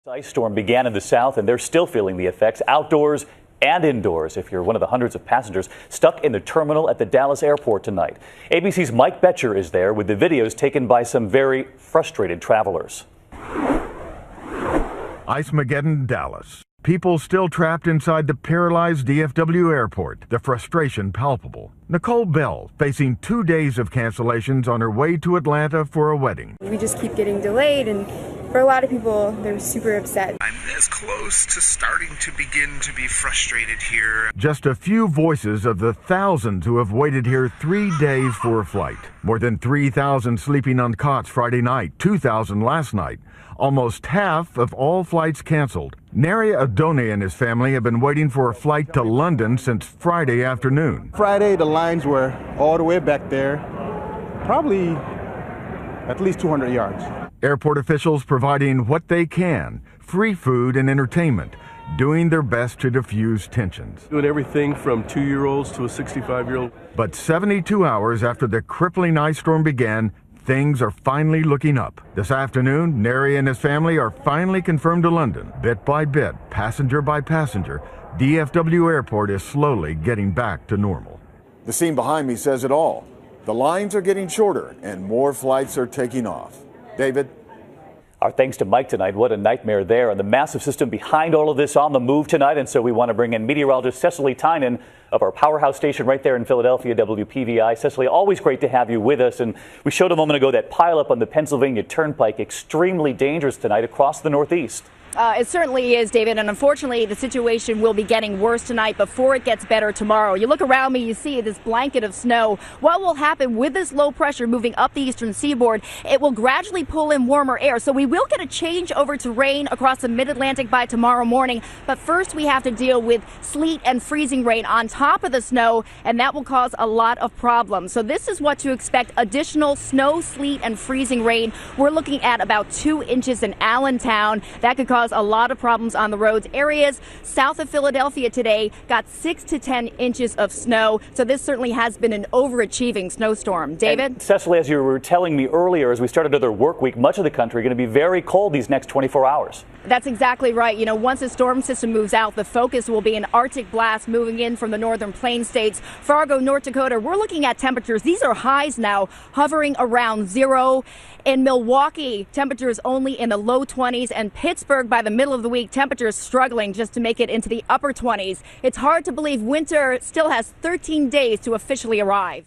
Ice storm began in the south, and they're still feeling the effects outdoors and indoors if you're one of the hundreds of passengers stuck in the terminal at the Dallas airport tonight. ABC's Mike Betcher is there with the videos taken by some very frustrated travelers. Ice-mageddon, Dallas. People still trapped inside the paralyzed DFW airport. The frustration palpable. Nicole Bell facing 2 days of cancellations on her way to Atlanta for a wedding. We just keep getting delayed, and for a lot of people, they're super upset. I'm as close to starting to begin to be frustrated here. Just a few voices of the thousands who have waited here 3 days for a flight. More than 3,000 sleeping on cots Friday night, 2,000 last night. Almost half of all flights canceled. Neri Adone and his family have been waiting for a flight to London since Friday afternoon. Friday, the lines were all the way back there, probably at least 200 yards. Airport officials providing what they can, free food and entertainment, doing their best to diffuse tensions. Doing everything from 2-year-olds to a 65-year-old. But 72 hours after the crippling ice storm began, things are finally looking up. This afternoon, Neri and his family are finally confirmed to London. Bit by bit, passenger by passenger, DFW Airport is slowly getting back to normal. The scene behind me says it all. The lines are getting shorter and more flights are taking off. David? Our thanks to Mike tonight. What a nightmare there. And the massive system behind all of this on the move tonight. And so we want to bring in meteorologist Cecily Tynan of our powerhouse station right there in Philadelphia, WPVI. Cecily, always great to have you with us. And we showed a moment ago that pileup on the Pennsylvania Turnpike, extremely dangerous tonight across the Northeast. It certainly is, David, and unfortunately the situation will be getting worse tonight before it gets better tomorrow. You look around me, you see this blanket of snow. What will happen with this low pressure moving up the eastern seaboard? It will gradually pull in warmer air, so we will get a change over to rain across the mid-Atlantic by tomorrow morning. But first we have to deal with sleet and freezing rain on top of the snow, and that will cause a lot of problems. So this is what to expect: additional snow, sleet, and freezing rain. We're looking at about 2 inches in Allentown. That could cause a lot of problems on the roads. Areas south of Philadelphia today got 6 to 10 inches of snow. So this certainly has been an overachieving snowstorm. David? And Cecily, as you were telling me earlier, as we started another work week, much of the country going to be very cold these next 24 hours. That's exactly right. You know, once the storm system moves out, the focus will be an Arctic blast moving in from the northern plain states. Fargo, North Dakota, we're looking at temperatures. These are highs now, hovering around 0. In Milwaukee, temperatures only in the low 20s, and Pittsburgh by the middle of the week, temperatures struggling just to make it into the upper 20s. It's hard to believe winter still has 13 days to officially arrive.